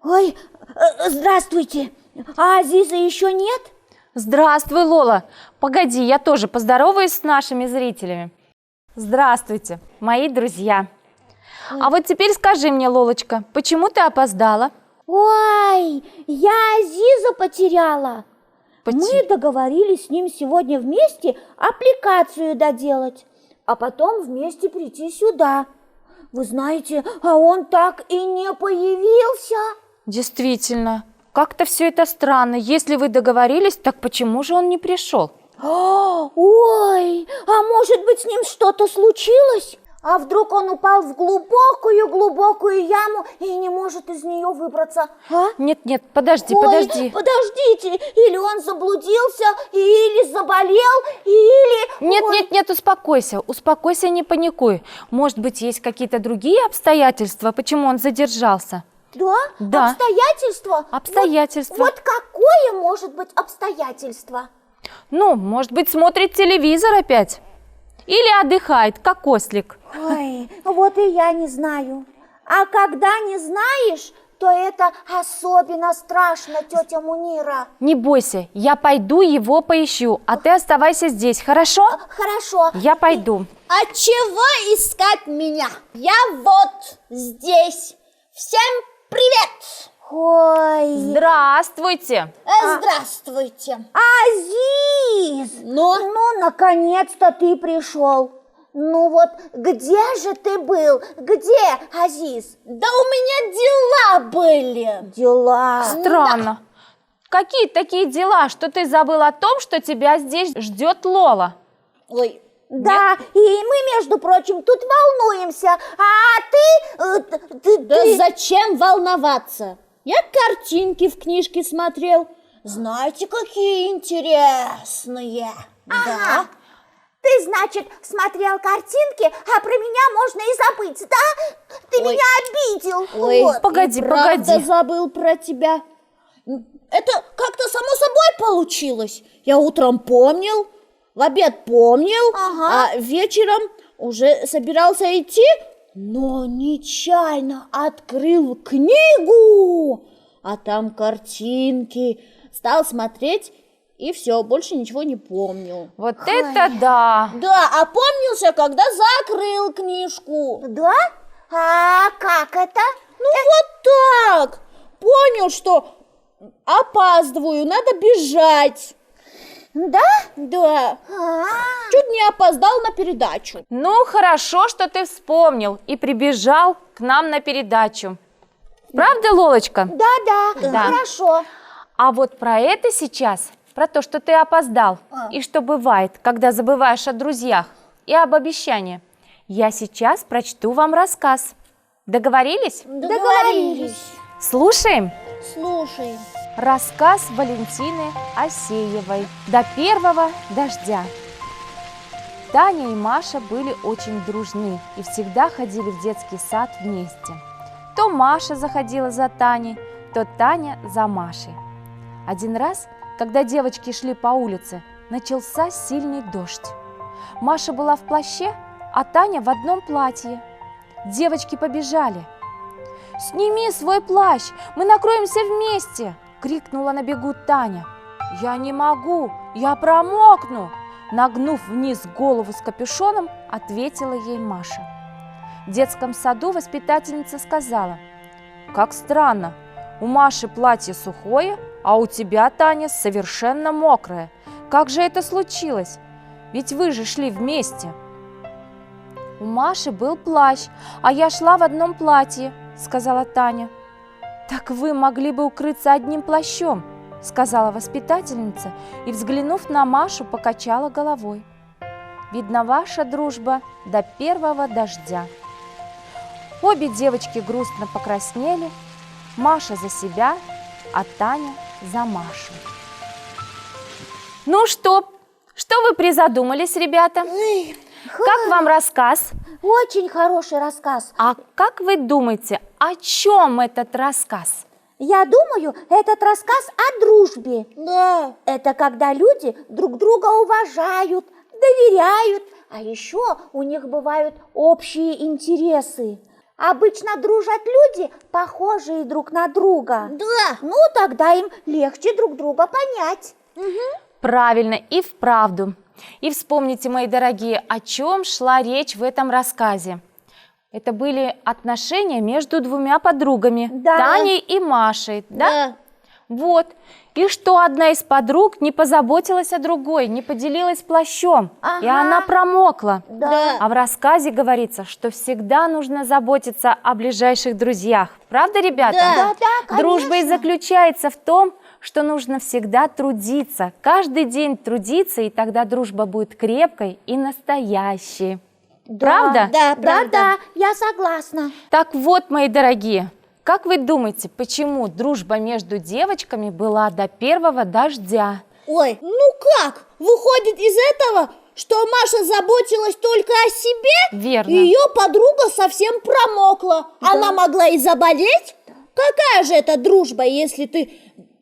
Ой, здравствуйте. А Азиза еще нет? Здравствуй, Лола. Погоди, я тоже поздороваюсь с нашими зрителями. Здравствуйте, мои друзья. А вот теперь скажи мне, Лолочка, почему ты опоздала? Ой, я Азиза потеряла. Мы договорились с ним сегодня вместе аппликацию доделать, а потом вместе прийти сюда. Вы знаете, а он так и не появился. Действительно, как-то все это странно. Если вы договорились, так почему же он не пришел? Ой, а может быть, с ним что-то случилось? А вдруг он упал в глубокую яму и не может из нее выбраться? Нет, подожди. Подождите, или он заблудился, или заболел, или... Нет, успокойся, не паникуй. Может быть, есть какие-то другие обстоятельства, почему он задержался? Да? Обстоятельства? Обстоятельства. Вот какое может быть обстоятельство? Ну, может быть, смотрит телевизор опять. Или отдыхает, как ослик. Ой, вот и я не знаю. А когда не знаешь, то это особенно страшно, тетя Мунира. Не бойся, я пойду его поищу, а ты оставайся здесь, хорошо? Хорошо. Я пойду. А чего искать меня? Я вот здесь. Всем привет! Ой. Здравствуйте. Здравствуйте. Азиз! Ну, наконец-то ты пришел. Ну вот, где же ты был? Где, Азиз? Да у меня дела были. Дела? Странно. Какие такие дела, что ты забыл о том, что тебя здесь ждет Лола? Ой, да, и мы, между прочим, тут волнуемся. А ты... Да зачем волноваться? Я картинки в книжке смотрел. Знаете, какие интересные. Да. Ты, значит, смотрел картинки, а про меня можно и забыть, да? Ты меня обидел. Ой, вот. Погоди. Правда забыл про тебя. Это как-то само собой получилось. Я утром помнил, в обед помнил, а вечером уже собирался идти, но нечаянно открыл книгу, а там картинки. Стал смотреть, и все, больше ничего не помню. Вот это да! Да, опомнился, когда закрыл книжку. Да? А как это? Ну вот так. Понял, что опаздываю, надо бежать. Да? Да. Чуть не опоздал на передачу. Ну, хорошо, что ты вспомнил и прибежал к нам на передачу. Правда, Лолочка? Да, хорошо. А вот про это сейчас, про то, что ты опоздал, и что бывает, когда забываешь о друзьях, и об обещании, я сейчас прочту вам рассказ. Договорились? Договорились. Слушаем? Слушай. Рассказ Валентины Асеевой «До первого дождя». Таня и Маша были очень дружны и всегда ходили в детский сад вместе. То Маша заходила за Таней, то Таня за Машей. Один раз, когда девочки шли по улице, начался сильный дождь. Маша была в плаще, а Таня в одном платье. Девочки побежали. «Сними свой плащ, мы накроемся вместе!» – крикнула на бегу Таня. «Я не могу, я промокну!» Нагнув вниз голову с капюшоном, ответила ей Маша. В детском саду воспитательница сказала: «Как странно, у Маши платье сухое, а у тебя, Таня, совершенно мокрое. Как же это случилось? Ведь вы же шли вместе!» «У Маши был плащ, а я шла в одном платье», – сказала Таня. «Так вы могли бы укрыться одним плащом», – сказала воспитательница и, взглянув на Машу, покачала головой. «Видно, ваша дружба до первого дождя». Обе девочки грустно покраснели, Маша за себя, а Таня за Машу. Ну что вы призадумались, ребята? Как вам рассказ? Очень хороший рассказ. А как вы думаете, о чем этот рассказ? Я думаю, этот рассказ о дружбе. Да. Это когда люди друг друга уважают, доверяют, а еще у них бывают общие интересы. Обычно дружат люди, похожие друг на друга. Да. Ну, тогда им легче друг друга понять. Правильно, и вправду. И вспомните, мои дорогие, о чем шла речь в этом рассказе. Это были отношения между двумя подругами, Да. Таней и Машей, да? Да. Вот. И что одна из подруг не позаботилась о другой, не поделилась плащом, и Ага. она промокла. Да. А в рассказе говорится, что всегда нужно заботиться о ближайших друзьях. Правда, ребята? Да. Да, Дружба и конечно. заключается в том, что нужно всегда трудиться, каждый день трудиться, и тогда дружба будет крепкой и настоящей. Правда? Да, Да, правда. да, я согласна. Так вот, мои дорогие, как вы думаете, почему дружба между девочками была до первого дождя? Ой, ну как? Выходит из этого, что Маша заботилась только о себе? Верно. И ее подруга совсем промокла. Она могла и заболеть? Какая же это дружба, если ты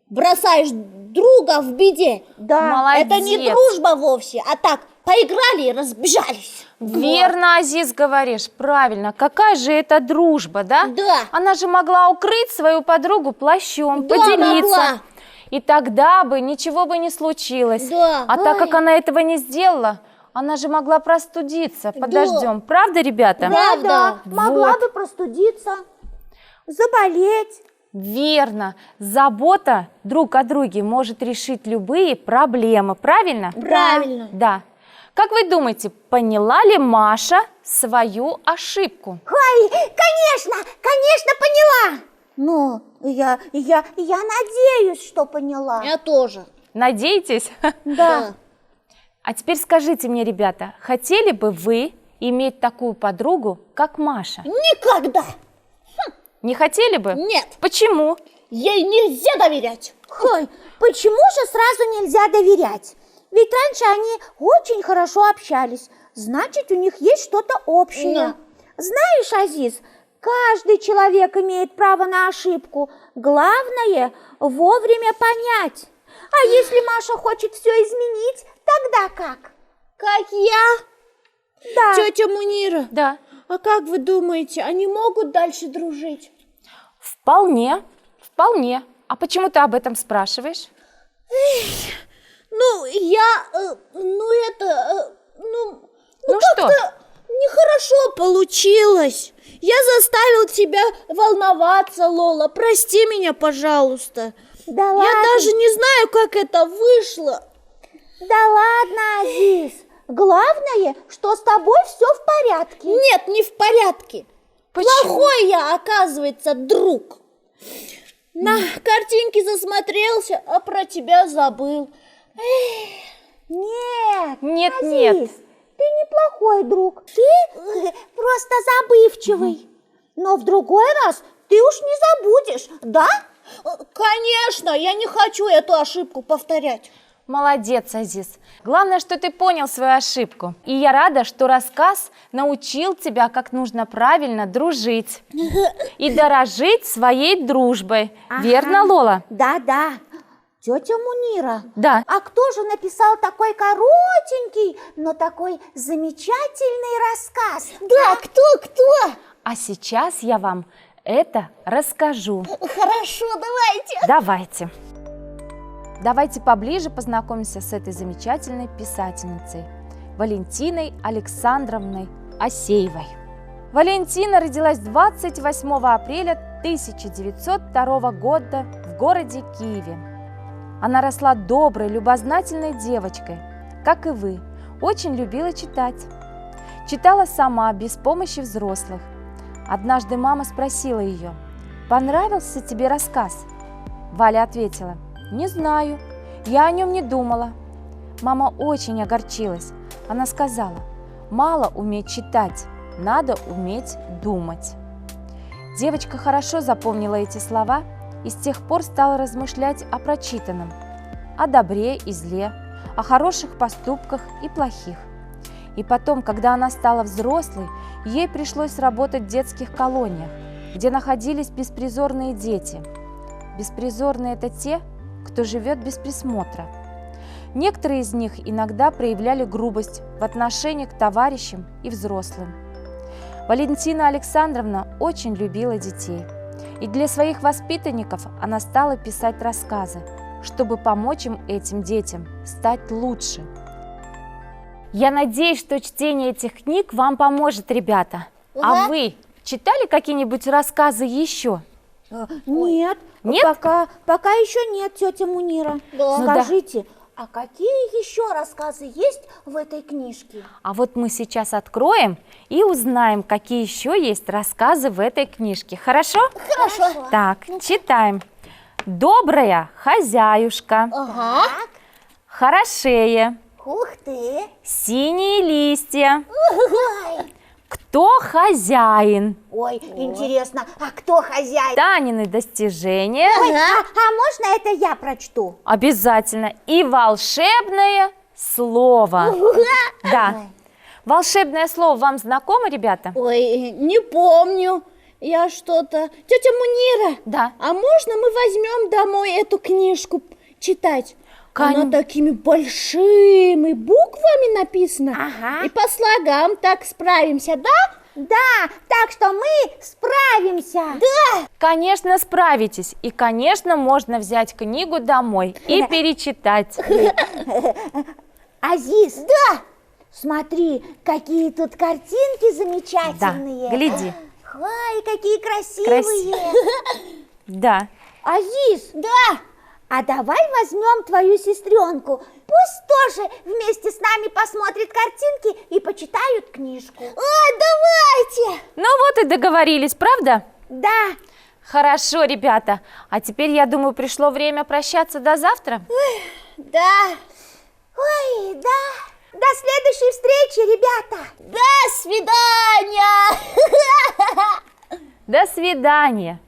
бросаешь друга в беде? Да. Молодец. Это не дружба вовсе, а так, поиграли и разбежались. Верно, Азиз, говоришь, правильно. Какая же это дружба, да? Да. Она же могла укрыть свою подругу плащом, Да, поделиться. могла. И тогда бы ничего бы не случилось. Да. А так Ой. как она этого не сделала, она же могла простудиться под дождем. Правда, ребята? Правда. Да, могла Вот. бы простудиться, заболеть. Верно. Забота друг о друге может решить любые проблемы. Правильно? Правильно. Да. Как вы думаете, поняла ли Маша свою ошибку? Ой, конечно, поняла. Ну, я надеюсь, что поняла. Я тоже. Надеетесь? Да. А теперь скажите мне, ребята, хотели бы вы иметь такую подругу, как Маша? Никогда. Не хотели бы? Нет. Почему? Ей нельзя доверять. Ой, почему же сразу нельзя доверять? Ведь раньше они очень хорошо общались, значит, у них есть что-то общее. Да. Знаешь, Азиз, каждый человек имеет право на ошибку. Главное – вовремя понять. А если Маша хочет все изменить, тогда как? Как я? Да. Тетя Мунира, Да. а как вы думаете, они могут дальше дружить? Вполне, вполне. А почему ты об этом спрашиваешь? Ну, Ну что? как-то нехорошо получилось. Я заставил тебя волноваться, Лола. Прости меня, пожалуйста. Да Я ладно, даже не знаю, как это вышло. да ладно, Азиз. Главное, что с тобой все в порядке. Нет, не в порядке. Почему? Плохой я, оказывается, друг. На картинке засмотрелся, а про тебя забыл. Нет, Нет, Азиз, нет. ты неплохой друг. Ты просто забывчивый. Но в другой раз ты уж не забудешь, да? Конечно, я не хочу эту ошибку повторять. Молодец, Азиз. Главное, что ты понял свою ошибку. И я рада, что рассказ научил тебя, как нужно правильно дружить и дорожить своей дружбой. Ага. Верно, Лола? Да. Тетя Мунира, Да. а кто же написал такой коротенький, но такой замечательный рассказ? Да, кто? А сейчас я вам это расскажу. Хорошо, давайте. Давайте. Давайте поближе познакомимся с этой замечательной писательницей Валентиной Александровной Асеевой. Валентина родилась 28 апреля 1902 года в городе Киеве. Она росла доброй, любознательной девочкой, как и вы, очень любила читать. Читала сама, без помощи взрослых. Однажды мама спросила ее: «Понравился тебе рассказ?» Валя ответила: «Не знаю, я о нем не думала». Мама очень огорчилась. Она сказала: «Мало уметь читать, надо уметь думать». Девочка хорошо запомнила эти слова и с тех пор стала размышлять о прочитанном, о добре и зле, о хороших поступках и плохих. И потом, когда она стала взрослой, ей пришлось работать в детских колониях, где находились беспризорные дети. Беспризорные – это те, кто живет без присмотра. Некоторые из них иногда проявляли грубость в отношении к товарищам и взрослым. Валентина Александровна очень любила детей. И для своих воспитанников она стала писать рассказы, чтобы помочь им, этим детям, стать лучше. Я надеюсь, что чтение этих книг вам поможет, ребята. Ага. А вы читали какие-нибудь рассказы еще? Нет, Нет? пока еще нет, тетя Мунира. Да. Ну да. Скажите, а какие еще рассказы есть в этой книжке? А вот мы сейчас откроем и узнаем, какие еще есть рассказы в этой книжке. Хорошо? Хорошо. Так, читаем. Добрая хозяюшка, Ага. хорошее, Ух ты! синие листья. Ой, Кто хозяин? ой, интересно, а кто хозяин? Танины достижения. Ой, а можно это я прочту? Обязательно. И волшебное слово. Да. Волшебное слово вам знакомо, ребята? Ой, не помню. Я что-то... Тетя Мунира, Да. а можно мы возьмем домой эту книжку читать? Она такими большими буквами написана. Ага. И по слогам так справимся, да? Да, так что мы справимся. Да. Конечно, справитесь. И, конечно, можно взять книгу домой и перечитать. Азиз. Да. Смотри, какие тут картинки Да, замечательные. гляди. Ой, какие красивые. Да. Азиз. Да. А давай возьмем твою сестренку. Пусть тоже вместе с нами посмотрит картинки и почитают книжку. Давайте. Ну вот и договорились, правда? Да. Хорошо, ребята. А теперь, я думаю, пришло время прощаться до завтра. Да. Ой, да. До следующей встречи, ребята. До свидания. До свидания.